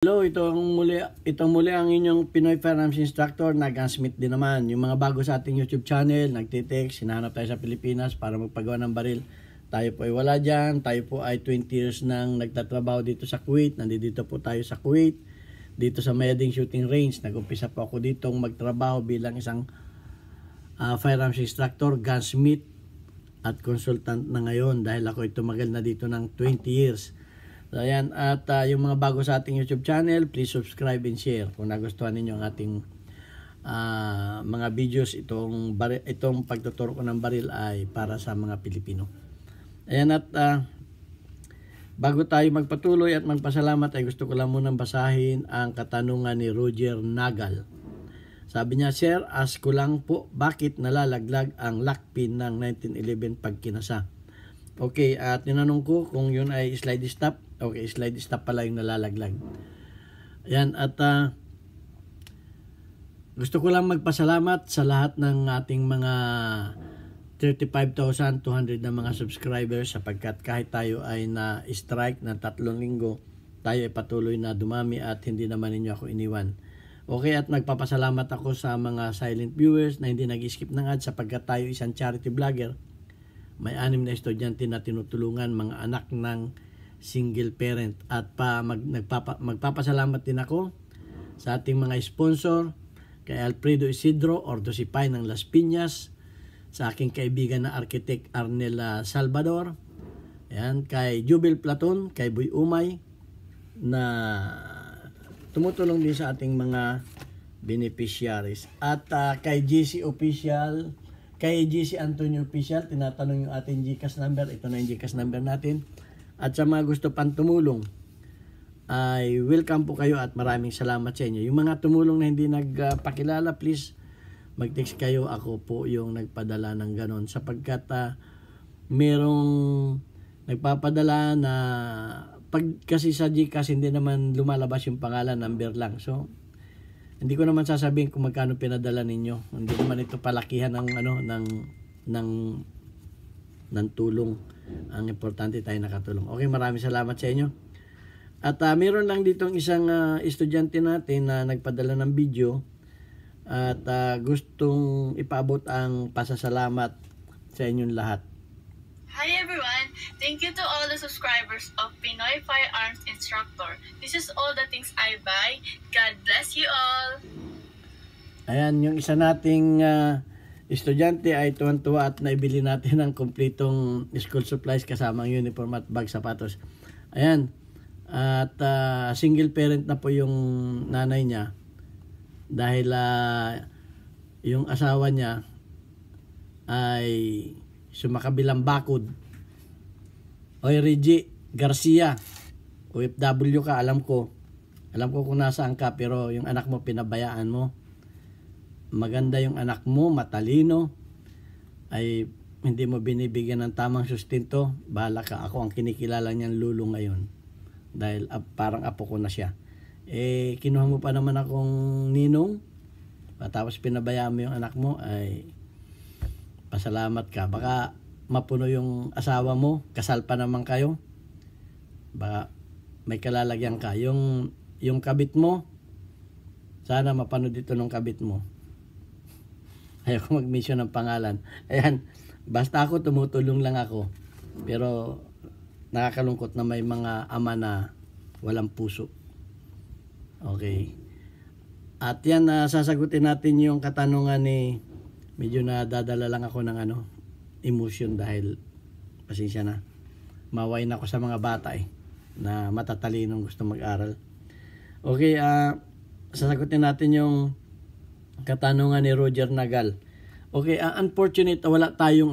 Hello, itong muli ang inyong Pinoy Firearms Instructor na gunsmith din naman. Yung mga bago sa ating YouTube channel, nagtitext, hinahanap tayo sa Pilipinas para magpagawa ng baril. Tayo po ay wala dyan. Tayo po ay 20 years nang nagtatrabaho dito sa Kuwait. Nandito po tayo sa Kuwait, dito sa Mayading Shooting Range. Nag-umpisa po ako dito magtrabaho bilang isang firearms instructor, gunsmith at consultant na ngayon dahil ako ay tumagal na dito ng 20 years. So, ayan, at yung mga bago sa ating YouTube channel, please subscribe and share kung nagustuhan ninyo ang ating mga videos. Itong pagtuturo ko ng baril ay para sa mga Pilipino. Ayan, at bago tayo magpatuloy at magpasalamat ay gusto ko lang munang basahin ang katanungan ni Roger Nagal. Sabi niya, Sir, ask ko lang po, bakit nalalaglag ang lock pin ng 1911 pag kinasa? Okay, at tinanong ko kung yun ay slide stop. Okay, slide stop pala yung nalalaglag. Ayan, at gusto ko lang magpasalamat sa lahat ng ating mga 35,200 na mga subscribers sapagkat kahit tayo ay na-strike ng 3 linggo, tayo ay patuloy na dumami at hindi naman ninyo ako iniwan. Okay, at nagpapasalamat ako sa mga silent viewers na hindi nag-skip ng ads sapagkat tayo isang charity vlogger. May 6 na estudyante na tinutulungan, mga anak ng single parent. At magpapasalamat din ako sa ating mga sponsor, kay Alfredo Isidro, Ordosipay ng Las Piñas, sa aking kaibigan na architect Arnel Salvador, ayan, kay Jubil Platon, kay Boy Umay, na tumutulong din sa ating mga beneficiaries. At kay GC Official, kay GC Antonio Official, tinatanong yung ating GCash number. Ito na yung GCash number natin. At sa mga gusto pang tumulong, ay welcome po kayo at maraming salamat sa inyo. Yung mga tumulong na hindi nagpakilala, please mag-text kayo. Ako po yung nagpadala ng ganon. Sapagkat merong nagpapadala na kasi sa GCash hindi naman lumalabas yung pangalan, number lang. So, hindi ko naman sasabihin kung magkano pinadala ninyo. Hindi naman ito palakihan ng ng tulong. Ang importante tayo nakatulong. Okay, maraming salamat sa inyo. At meron lang ditong isang estudyante natin na nagpadala ng video at gustong ipaabot ang pasasalamat sa inyong lahat. Hi everyone! Thank you to all the subscribers of Pinoy Firearms Instructor. This is all the things I buy. God bless you all! Ayan, yung isa nating estudyante ay tuwan-tuwa at naibili natin ang kumpletong school supplies kasama ang uniform at bag, sapatos. Ayan, at single parent na po yung nanay niya dahil yung asawa niya ay sumakabilang bakod. Oy, Reggie Garcia, OFW ka, alam ko kung nasaan ka, pero yung anak mo pinabayaan mo. Maganda yung anak mo, matalino, ay hindi mo binibigyan ng tamang sustento. Bahala ka, ako ang kinikilala niyang lulo ngayon dahil parang apo ko na siya. Kinuha mo pa naman akong ninong, tapos pinabayaan mo yung anak mo, ay pasalamat ka. Baka mapuno yung asawa mo, kasal pa naman kayo, baka may kalalagyan ka. Yung kabit mo, sana mapano dito ng kabit mo. Ayoko mag-mention ng pangalan. Ayan, basta ako tumutulong lang ako. Pero nakakalungkot na may mga ama na walang puso. Okay. At yan, sasagutin natin yung katanungan ni, medyo nadadala lang ako ng emotion dahil pasensya na. Maway na ako sa mga bata na matatalinong gusto mag-aral. Okay, sasagutin natin yung katanungan ni Roger Nagal. Okay, unfortunate wala tayo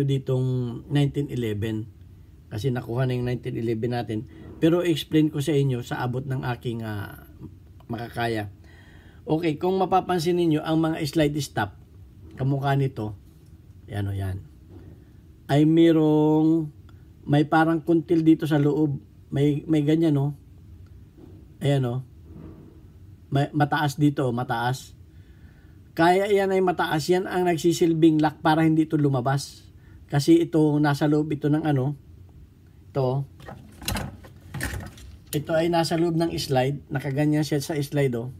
ditong 1911 kasi nakuha na yung 1911 natin. Pero explain ko sa inyo sa abot ng aking makakaya. Okay, kung mapapansin niyo ang mga slide stop, kamukha nito, yan ay may parang kuntil dito sa loob. May ganyan, no? Ayan, no? May mataas dito, mataas. Kaya yan ay mataas, yan ang nagsisilbing lock para hindi ito lumabas. Kasi ito, nasa loob ito ng ito, ito ay nasa loob ng slide, nakaganyan siya sa slide oh.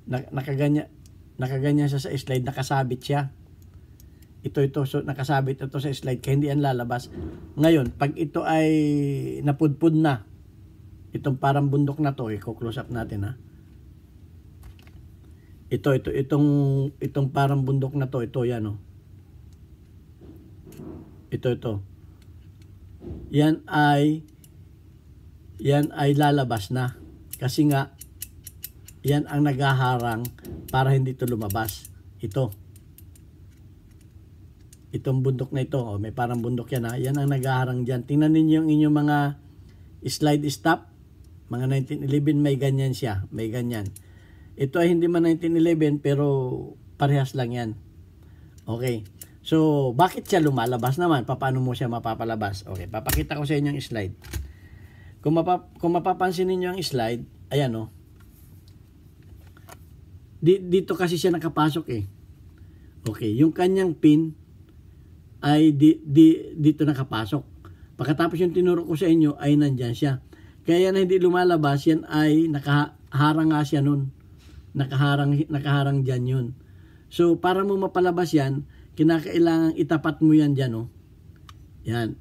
Nakaganyan siya sa slide, nakasabit siya. Ito, so nakasabit ito sa slide kaya hindi yan lalabas. Ngayon, pag ito ay napudpud na, itong parang bundok na to, i-close up natin ha. Itong parang bundok na to, ito yan oh. Ito. Yan ay lalabas na. Kasi nga, yan ang naghaharang para hindi ito lumabas. Itong bundok na ito, oh, may parang bundok yan ha. Yan ang naghaharang dyan. Tingnan ninyo yung inyong mga slide stop. Mga 1911 may ganyan siya. May ganyan. Ito ay hindi man 1911 pero parehas lang yan. Okay. So, bakit siya lumalabas naman? Paano mo siya mapapalabas? Okay, papakita ko sa inyo yung slide. Kung mapapansin niyo ang slide, ayan oh. Dito kasi siya nakapasok eh. Okay, yung kanyang pin ay dito nakapasok. Pagkatapos yung tinuro ko sa inyo ay nandyan siya. Kaya na hindi lumalabas, yan ay nakaharang nga siya nun. Nakaharang dyan yun. So, para mo mapalabas yan, kinakailangan itapat mo yan dyan, oh. Yan.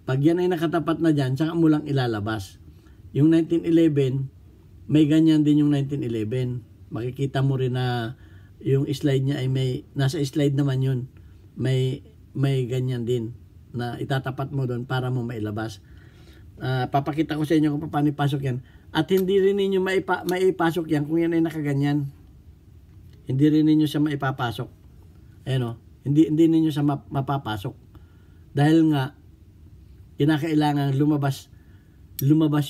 Pag yan ay nakatapat na dyan, saka mo lang ilalabas. Yung 1911, may ganyan din yung 1911. Makikita mo rin na yung slide niya ay nasa slide naman yun. May ganyan din na itatapat mo doon para mo mailabas. Papakita ko sa inyo kung paano ipasok yan. At hindi rin ninyo maipasok yan kung yan ay nakaganyan. Hindi rin ninyo siya maipapasok. Ayan o. Hindi ninyo siya mapapasok. Dahil nga, kinakailangan lumabas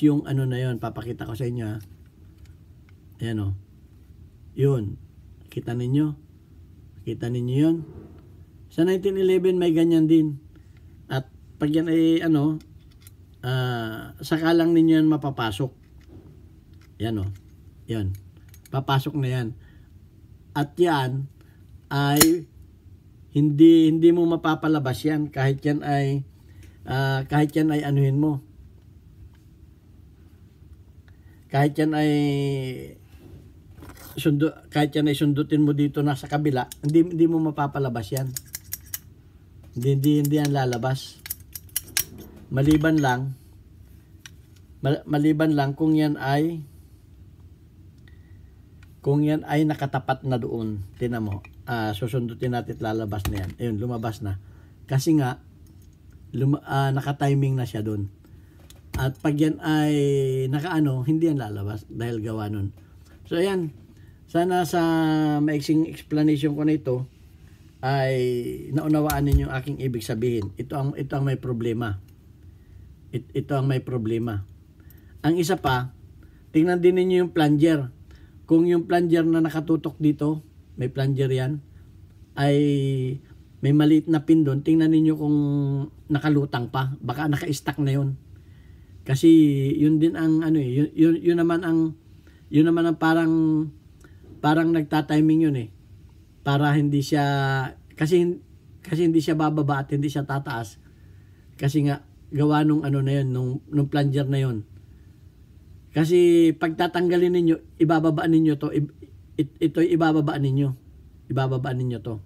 yung ano na yon. Papakita ko sa inyo ha. Ayan o. Yun. Kita ninyo yun. Sa 1911 may ganyan din. At pag yan ay saka lang ninyo yan mapapasok. Yan o. Yan. Papasok na yan. At yan ay hindi mo mapapalabas yan kahit yan ay anuhin mo. Kahit yan ay sundutin mo dito na sa kabila, hindi mo mapapalabas yan. Hindi yan lalabas. Maliban lang kung yan ay nakatapat na doon. Tingnan mo. Susundutin natin at lalabas na yan. Ayun, lumabas na. Kasi nga naka-timing na siya doon. At pag yan ay hindi yan lalabas dahil gawa nun. So ayan, sana sa maiksing explanation ko na ito ay naunawaan ninyo yung aking ibig sabihin. Ito ang may problema. Ito ang may problema. Ang isa pa, tingnan din ninyo yung plunger. Kung yung plunger na nakatutok dito, may plunger yan, ay may maliit na pin doon, tingnan ninyo kung nakalutang pa. Baka naka-stack na yun. Kasi yun din ang yun naman ang parang nagtatiming yun eh. Para hindi siya kasi hindi siya bababa at hindi siya tataas. Kasi nga gawa nung na yun, nung plunger na yun. Kasi pag tatanggalin ninyo, ibababa ninyo to, ito'y ibababa ninyo. Ibababa ninyo to.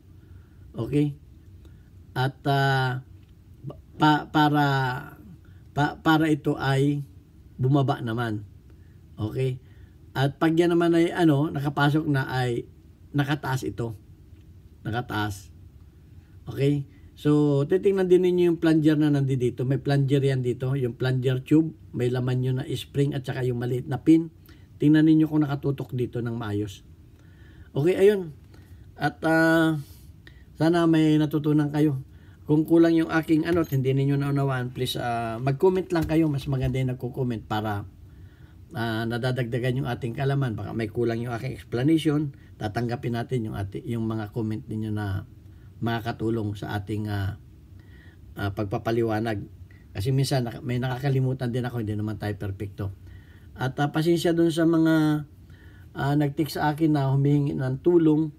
Okay? At para ito ay bumaba naman. Okay? At pag yan naman ay nakapasok na ay nakataas ito. Nakataas. Okay? So, titingnan din ninyo yung plunger na nandito. May plunger yan dito. Yung plunger tube. May laman yun na spring at saka yung maliit na pin. Tingnan ninyo kung nakatutok dito ng maayos. Okay, ayun. At sana may natutunan kayo. Kung kulang yung aking at hindi ninyo naunawaan, please mag-comment lang kayo. Mas maganda yung nagko-comment para nadadagdagan yung ating kalaman. Baka may kulang yung aking explanation. Tatanggapin natin yung mga comment ninyo na makakatulong sa ating pagpapaliwanag. Kasi minsan may nakakalimutan din ako, hindi naman tayo perfecto. At pasensya dun sa mga nag-text sa akin na humihingi ng tulong,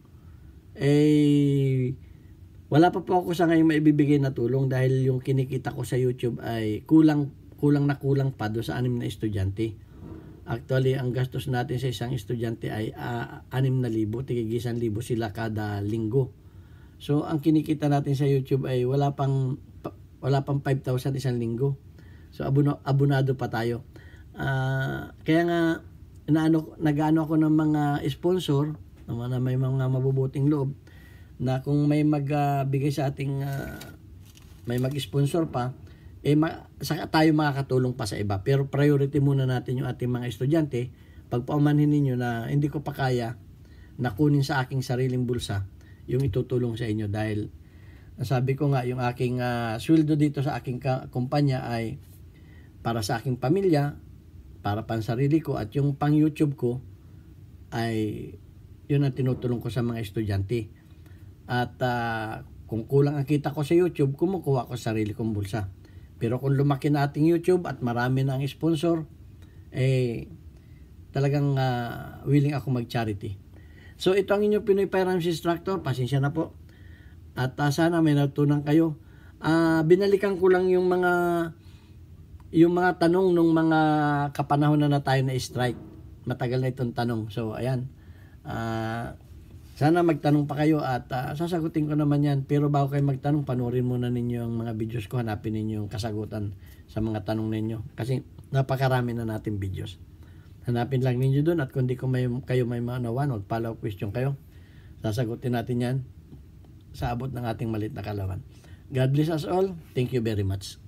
wala pa po ako sa ngayon maibibigay na tulong dahil yung kinikita ko sa YouTube ay kulang kulang na kulang pa doon sa 6 na estudyante. Actually, ang gastos natin sa isang estudyante ay 6,000, tig-1,000 sila kada linggo. So, ang kinikita natin sa YouTube ay wala pang 5,000 isang linggo. So, abonado pa tayo. Kaya nga, nag-ano ako ng mga sponsor na may mga mabubuting loob na kung may magbigay sa ating may mag-sponsor pa, saka tayo makakatulong pa sa iba. Pero priority muna natin yung ating mga estudyante. Pag paumanhin ninyo na hindi ko pa kaya na kunin sa aking sariling bulsa yung itutulong sa inyo, dahil sabi ko nga, yung aking sweldo dito sa aking kumpanya ay para sa aking pamilya, para pansarili ko, at yung pang YouTube ko ay yun ang tinutulong ko sa mga estudyante. At kung kulang ang kita ko sa YouTube, kumukuha ko sa sarili kong bulsa. Pero kung lumaki na ating YouTube at marami na ang sponsor, talagang willing ako mag-charity. So ito ang inyong Pinoy Firearms Instructor. Pasensya na po. At sana may natutunan kayo. Binalikan ko lang yung mga tanong nung mga kapanahon na tayo na strike. Matagal na itong tanong. So ayan. Sana magtanong pa kayo at sasagutin ko naman yan. Pero bago kayo magtanong, panoorin muna ninyo ang mga videos ko. Hanapin ninyo yung kasagutan sa mga tanong ninyo. Kasi napakarami na natin videos. Hanapin lang ninyo doon, at kung di kayo may manawan o follow-up question kayo, sasagutin natin yan sa abot ng ating malit na kalawan. God bless us all. Thank you very much.